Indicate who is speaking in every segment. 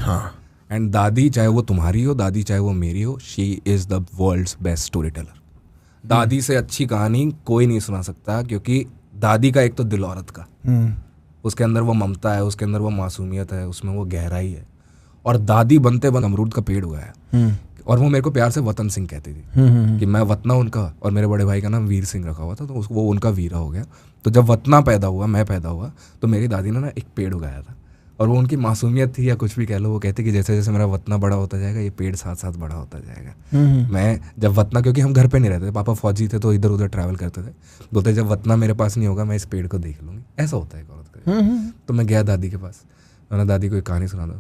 Speaker 1: हाँ,
Speaker 2: एंड दादी चाहे वो तुम्हारी हो, दादी चाहे वो मेरी हो, she is the world's best storyteller. दादी से अच्छी कहानी कोई नहीं सुना सकता, क्योंकि दादी का एक तो दिल औरत का, उसके अंदर वो ममता है, उसके अंदर वो मासूमियत है, उसमें वो गहराई है. और दादी बनते बनते अमरूद का पेड़ उगाया. और वो मेरे को प्यार से वतन सिंह कहती थी कि मैं वतना उनका, और मेरे बड़े भाई का नाम वीर सिंह रखा हुआ था, तो वो उनका वीरा हो गया. तो जब वतना पैदा हुआ, मैं पैदा हुआ, तो मेरी दादी ने ना एक पेड़ उगाया था. और वो उनकी मासूमियत थी या कुछ भी कह लो, वो कहती कि जैसे जैसे मेरा वतना बड़ा होता जाएगा, ये पेड़ साथ साथ बड़ा होता जाएगा. मैं जब वतना, क्योंकि हम घर पे नहीं रहते थे, पापा फौजी थे तो इधर उधर ट्रैवल करते थे, बोलते जब वतना मेरे पास नहीं होगा मैं इस पेड़ को देख लूँगी. ऐसा होता है एक औरत का. तो मैं गया दादी के पास, मैंने दादी को एक कहानी सुना दो.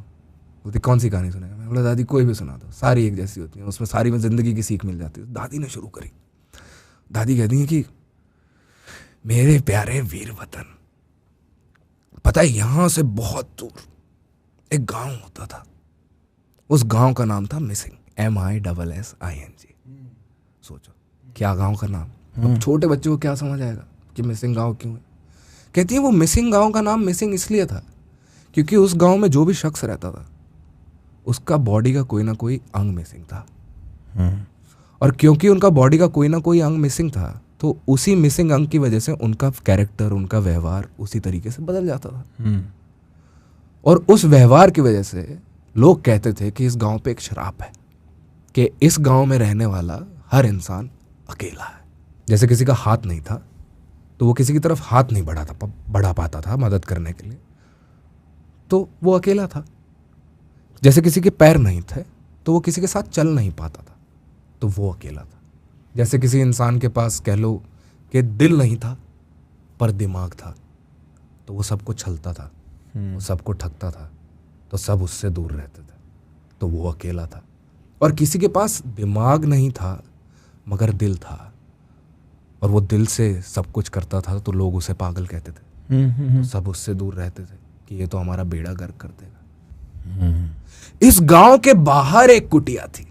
Speaker 2: बोलती कौन सी कहानी सुनेगा? मैं बोला दादी कोई भी सुना दो, सारी एक जैसी होती है, उसमें सारी में ज़िंदगी की सीख मिल जाती है. दादी ने शुरू करी. दादी कहती हैं कि मेरे प्यारे वीर वतन, पता है यहाँ से बहुत दूर एक गांव होता था. उस गांव का नाम था मिसिंग, MISSING. सोचो क्या गांव का नाम. अब छोटे बच्चे को क्या समझ आएगा कि मिसिंग गांव क्यों है. कहती है वो मिसिंग गांव का नाम मिसिंग इसलिए था क्योंकि उस गांव में जो भी शख्स रहता था उसका बॉडी का कोई ना कोई अंग मिसिंग था. और क्योंकि उनका बॉडी का कोई ना कोई अंग मिसिंग था, तो उसी मिसिंग अंग की वजह से उनका कैरेक्टर, उनका व्यवहार उसी तरीके से बदल जाता था. और उस व्यवहार की वजह से लोग कहते थे कि इस गांव पे एक श्राप है, कि इस गांव में रहने वाला हर इंसान अकेला है. जैसे किसी का हाथ नहीं था तो वो किसी की तरफ हाथ नहीं बढ़ा पाता था मदद करने के लिए, तो वो अकेला था. जैसे किसी के पैर नहीं थे तो वो किसी के साथ चल नहीं पाता था, तो वो अकेला था. जैसे किसी इंसान के पास कह लो कि दिल नहीं था पर दिमाग था, तो वो सबको छलता था, वो सबको ठगता था, तो सब उससे दूर रहते थे, तो वो अकेला था. और किसी के पास दिमाग नहीं था मगर दिल था, और वो दिल से सब कुछ करता था, तो लोग उसे पागल कहते थे, तो सब उससे दूर रहते थे कि ये तो हमारा बेड़ा गर्क कर देगा. इस गांव के बाहर एक कुटिया थी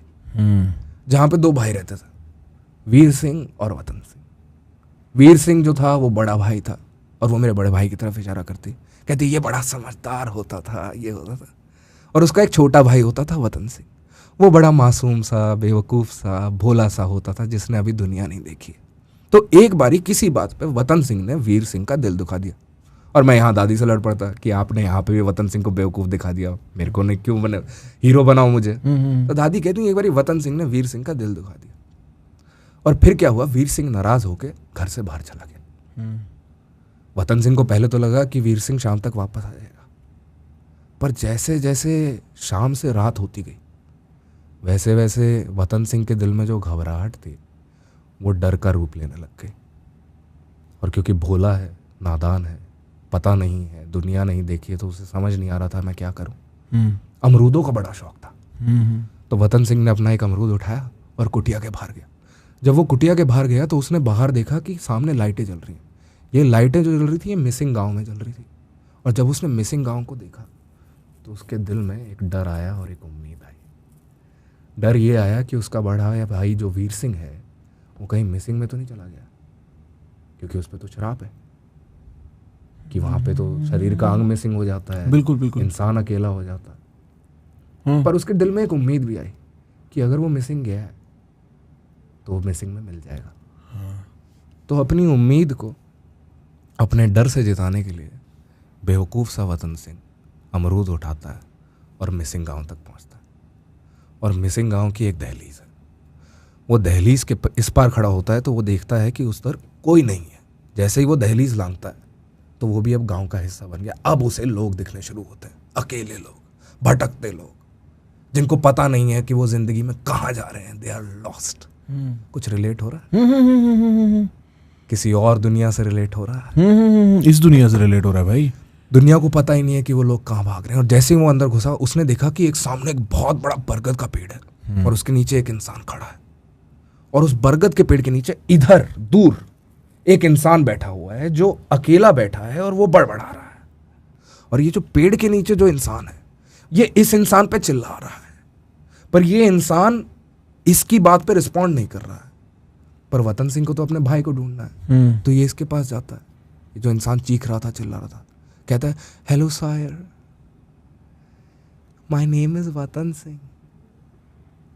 Speaker 2: जहां पे दो भाई रहते थे, वीर सिंह और वतन सिंह. वीर सिंह जो था वो बड़ा भाई था, और वो मेरे बड़े भाई की तरफ इशारा करती, कहती ये बड़ा समझदार होता था, ये होता था. और उसका एक छोटा भाई होता था वतन सिंह, वो बड़ा मासूम सा, बेवकूफ़ सा, भोला सा होता था, जिसने अभी दुनिया नहीं देखी. तो एक बारी किसी बात पे वतन सिंह ने वीर सिंह का दिल दुखा दिया, और मैं यहाँ दादी से लड़ पड़ता कि आपने यहाँ पे भी वतन सिंह को बेवकूफ़ दिखा दिया, मेरे को नहीं, क्यों बने हीरो बनाओ मुझे. तो दादी कहती है एक बारी वतन सिंह ने वीर सिंह का दिल दुखा दिया. और फिर क्या हुआ, वीर सिंह नाराज होकर घर से बाहर चला गया. वतन सिंह को पहले तो लगा कि वीर सिंह शाम तक वापस आ जाएगा, पर जैसे जैसे शाम से रात होती गई वैसे वैसे वतन सिंह के दिल में जो घबराहट थी वो डर का रूप लेने लग गई. और क्योंकि भोला है, नादान है, पता नहीं है, दुनिया नहीं देखी है, तो उसे समझ नहीं आ रहा था मैं क्या करूं. अमरूदों का बड़ा शौक था, तो वतन सिंह ने अपना एक अमरूद उठाया और कुटिया के बाहर गया. जब वो कुटिया के बाहर गया तो उसने बाहर देखा कि सामने लाइटें जल रही हैं. ये लाइटें जो जल रही थी ये मिसिंग गांव में जल रही थी. और जब उसने मिसिंग गांव को देखा तो उसके दिल में एक डर आया और एक उम्मीद आई. डर ये आया कि उसका बड़ा भाई जो वीर सिंह है वो कहीं मिसिंग में तो नहीं चला गया, क्योंकि उस पर तो श्राप है कि वहाँ पे तो शरीर का अंग मिसिंग हो जाता है,
Speaker 1: बिल्कुल बिल्कुल,
Speaker 2: इंसान अकेला हो जाता है. पर उसके दिल में एक उम्मीद भी आई कि अगर वो मिसिंग गया है तो वो मिसिंग में मिल जाएगा. तो अपनी उम्मीद को अपने डर से जिताने के लिए बेवकूफ़ सा वतन सिंह अमरूद उठाता है और मिसिंग गांव तक पहुंचता है. और मिसिंग गांव की एक दहलीज है, वो दहलीज के इस पार खड़ा होता है तो वो देखता है कि उस पर कोई नहीं है. जैसे ही वो दहलीज लांघता है तो वो भी अब गांव का हिस्सा बन गया. अब उसे लोग दिखने शुरू होते हैं, अकेले लोग, भटकते लोग, जिनको पता नहीं है कि वो जिंदगी में कहाँ जा रहे हैं. They are lost. कुछ रिलेट हो रहा है? किसी और दुनिया से रिलेट हो रहा है?
Speaker 1: इस दुनिया से रिलेट हो रहा है भाई.
Speaker 2: दुनिया को पता ही नहीं है कि वो लोग कहाँ भाग रहे हैं. और जैसे ही वो अंदर घुसा उसने देखा कि एक सामने एक बहुत बड़ा बरगद का पेड़ है और उसके नीचे एक इंसान खड़ा है. और उस बरगद के पेड़ के नीचे इधर दूर एक इंसान बैठा हुआ है जो अकेला बैठा है और वो बड़बड़ा रहा है. और ये जो पेड़ के नीचे जो इंसान है ये इस इंसान पे चिल्ला रहा है, पर ये इंसान इसकी बात पे रिस्पॉन्ड नहीं कर रहा है. पर वतन सिंह को तो अपने भाई को ढूंढना है, तो ये इसके पास जाता है. ये जो इंसान चीख रहा था, चिल्ला रहा था, कहता है hello sir, my name is Vatan Singh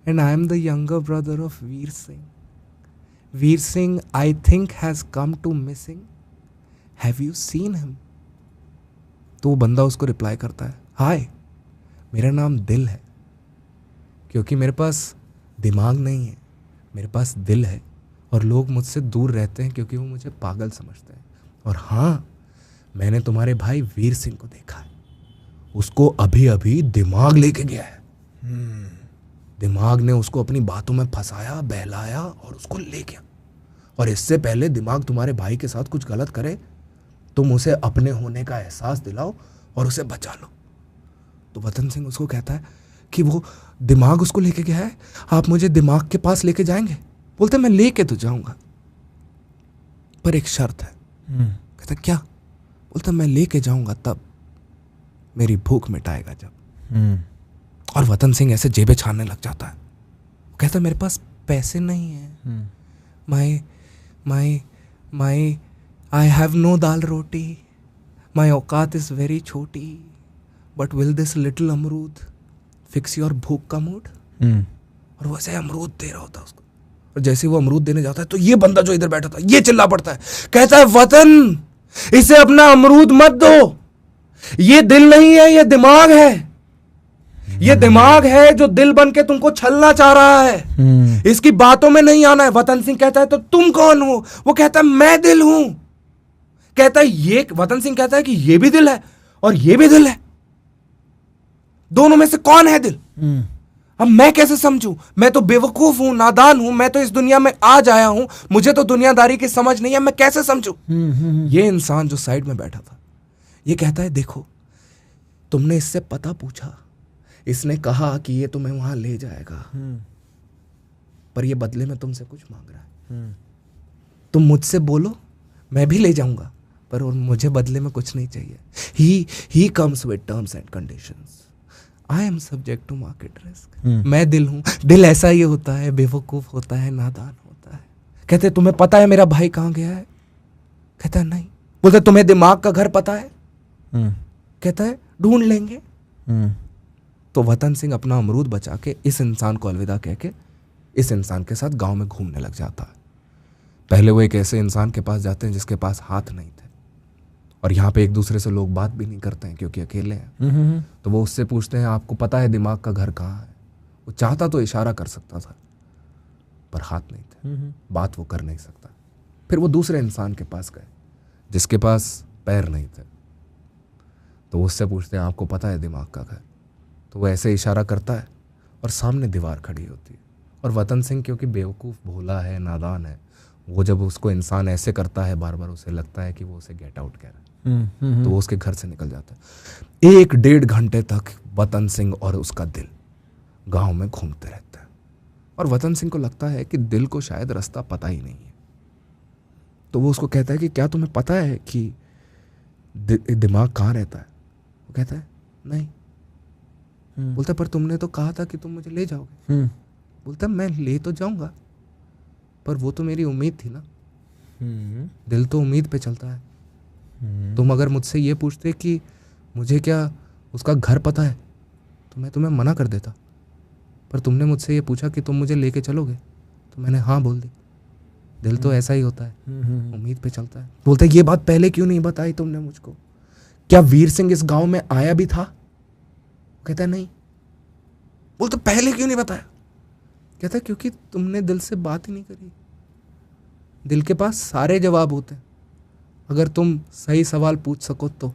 Speaker 2: and I am the younger brother of Veer Singh. Veer Singh I think has come to missing. Have you seen him? तो वो बंदा उसको रिप्लाई करता है, हाय मेरा नाम दिल है, क्योंकि मेरे पास दिमाग नहीं है, मेरे पास दिल है, और लोग मुझसे दूर रहते हैं क्योंकि वो मुझे पागल समझते हैं. और हाँ, मैंने तुम्हारे भाई वीर सिंह को देखा है, उसको अभी अभी दिमाग लेके गया है. दिमाग ने उसको अपनी बातों में फंसाया, बहलाया और उसको ले गया. और इससे पहले दिमाग तुम्हारे भाई के साथ कुछ गलत करे, तुम उसे अपने होने का एहसास दिलाओ और उसे बचा लो. तो वतन सिंह उसको कहता है कि वो दिमाग उसको लेके गया है, आप मुझे दिमाग के पास लेके जाएंगे? बोलते मैं लेके तो जाऊंगा, पर एक शर्त है. कहता क्या? बोलता मैं लेके जाऊंगा तब मेरी भूख मिटाएगा जब. और वतन सिंह ऐसे जेबें छानने लग जाता है. कहता मेरे पास पैसे नहीं है, माई आई हैव नो दाल रोटी, माई औकात इज वेरी छोटी, बट विल दिस लिटिल अमरूद फिक्स योर भूख का मूड. और वैसे अमरूद दे रहा होता है उसको, और जैसे वो अमरूद देने जाता है तो ये बंदा जो इधर बैठा था ये चिल्ला पड़ता है, कहता है वतन इसे अपना अमरूद मत दो, ये दिल नहीं है, ये दिमाग है. ये दिमाग है जो दिल बन के तुमको छलना चाह रहा है. इसकी बातों में नहीं आना है. वतन सिंह कहता है तो तुम कौन हो? वो कहता है मैं दिल हूं. कहता है ये, वतन सिंह कहता है कि ये भी दिल है और ये भी दिल है, दोनों में से कौन है दिल? अब मैं कैसे समझूं? मैं तो बेवकूफ हूं, नादान हूं, मैं तो इस दुनिया में आज आया हूं, मुझे तो दुनियादारी की समझ नहीं है, मैं कैसे समझूं? ये इंसान जो साइड में बैठा था ये कहता है देखो, तुमने इससे पता पूछा, इसने कहा कि ये तुम्हें वहां ले जाएगा, पर ये बदले में तुमसे कुछ मांग रहा है. तुम मुझसे बोलो मैं भी ले जाऊंगा, पर मुझे बदले में कुछ नहीं चाहिए. He comes with terms and conditions. I am subject to market risk. मैं दिल हूं. दिल ऐसा ही होता है, बेवकूफ होता है, नादान होता है. कहते तुम्हें पता है मेरा भाई कहां गया है? कहता है नहीं. बोलते तुम्हें दिमाग का घर पता है? कहता है ढूंढ लेंगे. तो वतन सिंह अपना अमरूद बचा के इस इंसान को अलविदा कह के इस इंसान के साथ गांव में घूमने लग जाता है. पहले वो एक ऐसे इंसान के पास जाते हैं जिसके पास हाथ नहीं थे, और यहाँ पे एक दूसरे से लोग बात भी नहीं करते हैं क्योंकि अकेले हैं. तो वो उससे पूछते हैं आपको पता है दिमाग का घर कहाँ है? वो चाहता तो इशारा कर सकता था, पर हाथ नहीं थे, बात वो कर नहीं सकता. फिर वो दूसरे इंसान के पास गए जिसके पास पैर नहीं थे. तो उससे पूछते हैं आपको पता है दिमाग का घर? तो वो ऐसे इशारा करता है और सामने दीवार खड़ी होती है. और वतन सिंह क्योंकि बेवकूफ़, भोला है, नादान है, वो जब उसको इंसान ऐसे करता है बार बार, उसे लगता है कि वो उसे गेट आउट कह रहा है. तो वो उसके घर से निकल जाता है. 1-1.5 घंटे तक वतन सिंह और उसका दिल गांव में घूमते रहते हैं. और वतन सिंह को लगता है कि दिल को शायद रास्ता पता ही नहीं है. तो वो उसको कहता है कि क्या तुम्हें पता है कि दिमाग कहाँ रहता है? वो कहता है नहीं. बोलता पर तुमने तो कहा था कि तुम मुझे ले जाओगे. बोलता मैं ले तो जाऊंगा, पर वो तो मेरी उम्मीद थी ना. दिल तो उम्मीद पे चलता है. तुम अगर मुझसे ये पूछते कि मुझे क्या उसका घर पता है तो मैं तुम्हें मना कर देता, पर तुमने मुझसे ये पूछा कि तुम मुझे लेके चलोगे तो मैंने हाँ बोल दी. दिल तो ऐसा ही होता है, उम्मीद पे चलता है. बोलता ये बात पहले क्यों नहीं बताई तुमने मुझको? क्या वीर सिंह इस गांव में आया भी था? कहता नहीं. बोलता पहले क्यों नहीं बताया? कहता क्योंकि तुमने दिल से बात ही नहीं करी. दिल के पास सारे जवाब होते हैं अगर तुम सही सवाल पूछ सको तो.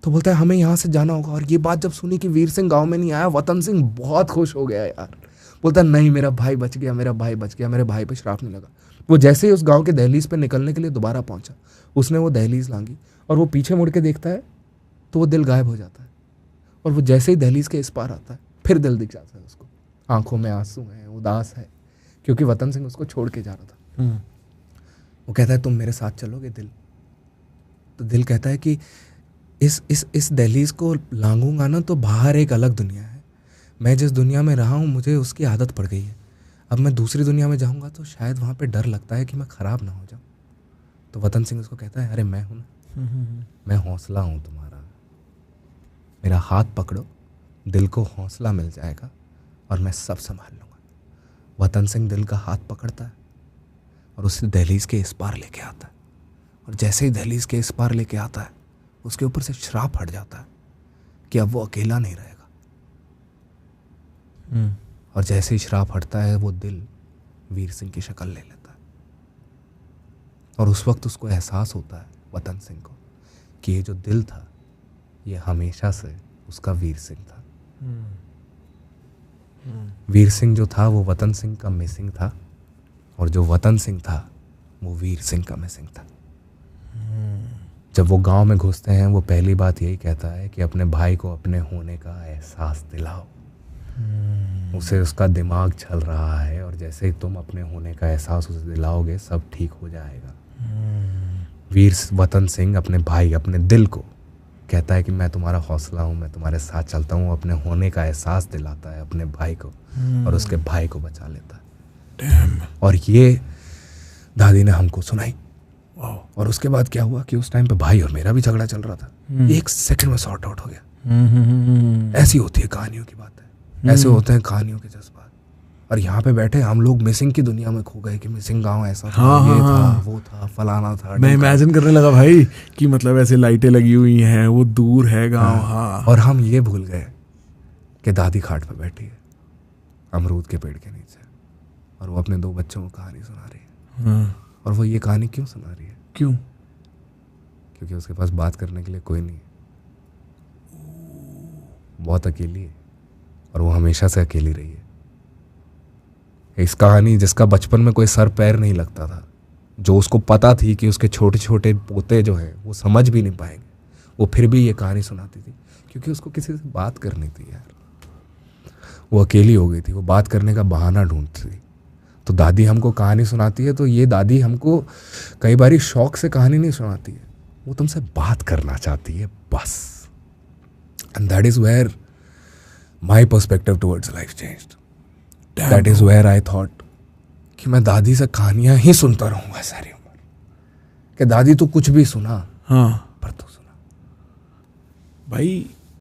Speaker 2: तो बोलता है हमें यहाँ से जाना होगा. और ये बात जब सुनी कि वीर सिंह गांव में नहीं आया, वतन सिंह बहुत खुश हो गया यार. बोलता नहीं मेरा भाई बच गया, मेरा भाई बच गया. मेरे भाई पे श्राप नहीं लगा. वो जैसे ही उस गांव के दहलीज पे निकलने के लिए दोबारा पहुंचा, उसने वो दहलीज लांगी और वो पीछे मुड़ के देखता है तो वो दिल गायब हो जाता है. और वो जैसे ही दहलीज के इस पार आता है फिर दिल दिख जाता है उसको. आंखों में आंसू हैं, उदास है, क्योंकि वतन सिंह उसको छोड़ के जा रहा था. वो कहता है तुम मेरे साथ चलोगे दिल? तो दिल कहता है कि इस दहलीज को लांघूंगा ना तो बाहर एक अलग दुनिया है. मैं जिस दुनिया में रहा हूँ मुझे उसकी आदत पड़ गई है. अब मैं दूसरी दुनिया में जाऊँगा तो शायद वहाँ पे डर लगता है कि मैं ख़राब ना हो जाऊँ. तो वतन सिंह उसको कहता है अरे मैं हूँ ना, मैं हौसला हूँ तुम्हारा, मेरा हाथ पकड़ो दिल को हौसला मिल जाएगा और मैं सब संभाल लूँगा। वतन सिंह दिल का हाथ पकड़ता है और उसे दहलीज के इस पार लेके आता है, और जैसे ही दहलीज के इस पार लेके आता है उसके ऊपर से श्राप हट जाता है कि अब वो अकेला नहीं रहेगा। और जैसे ही श्राप हटता है वो दिल वीर सिंह की शक्ल ले लेता है, और उस वक्त उसको एहसास होता है वतन सिंह को कि ये जो दिल था ये हमेशा से उसका वीर सिंह था। वीर सिंह जो था वो वतन सिंह का मिसिंग था, और जो वतन सिंह था वो वीर सिंह का मिसिंग था। जब वो गांव में घुसते हैं वो पहली बात यही कहता है कि अपने भाई को अपने होने का एहसास दिलाओ। उसे उसका दिमाग चल रहा है, और जैसे ही तुम अपने होने का एहसास उसे दिलाओगे सब ठीक हो जाएगा। वीर वतन सिंह अपने भाई, अपने दिल को कहता है कि मैं तुम्हारा हौसला हूँ, मैं तुम्हारे साथ चलता हूँ। अपने होने का एहसास दिलाता है अपने भाई को, और उसके भाई को बचा लेता है। और ये दादी ने हमको सुनाई। और उसके बाद क्या हुआ कि उस टाइम पे भाई और मेरा भी झगड़ा चल रहा था, 1 सेकंड में सॉर्ट आउट हो गया। ऐसी होती है कहानियों की बातें, ऐसे होते हैं कहानियों के जज्बात। और यहाँ पे बैठे हम लोग मिसिंग की दुनिया में खो गए कि मिसिंग गांव ऐसा था, ये था, वो था, फलाना था।
Speaker 1: मैं इमेजिन करने लगा भाई कि मतलब ऐसे लाइटें लगी हुई हैं, वो दूर है गांव। हाँ।
Speaker 2: और हम ये भूल गए कि दादी खाट पे बैठी है अमरूद के पेड़ के नीचे, और वो अपने 2 बच्चों को कहानी सुना रही है। और वो ये कहानी क्यों सुना रही है?
Speaker 1: क्यों?
Speaker 2: क्योंकि उसके पास बात करने के लिए कोई नहीं है, बहुत अकेली है, और वो हमेशा से अकेली रही है। इस कहानी जिसका बचपन में कोई सर पैर नहीं लगता था, जो उसको पता थी कि उसके छोटे छोटे पोते जो हैं वो समझ भी नहीं पाएंगे, वो फिर भी ये कहानी सुनाती थी क्योंकि उसको किसी से बात करनी थी यार। वो अकेली हो गई थी, वो बात करने का बहाना ढूंढती थी। तो दादी हमको कहानी सुनाती है, तो ये दादी हमको कई बारी शौक से कहानी नहीं सुनाती है, वो तुमसे बात करना चाहती है बस। And that is where my perspective towards life changed. That is where I thought कि मैं दादी से कहानियां ही सुनता रहूँगा सारी उम्र। कि दादी तो कुछ भी सुना,
Speaker 1: हाँ,
Speaker 2: पर तो सुना
Speaker 1: भाई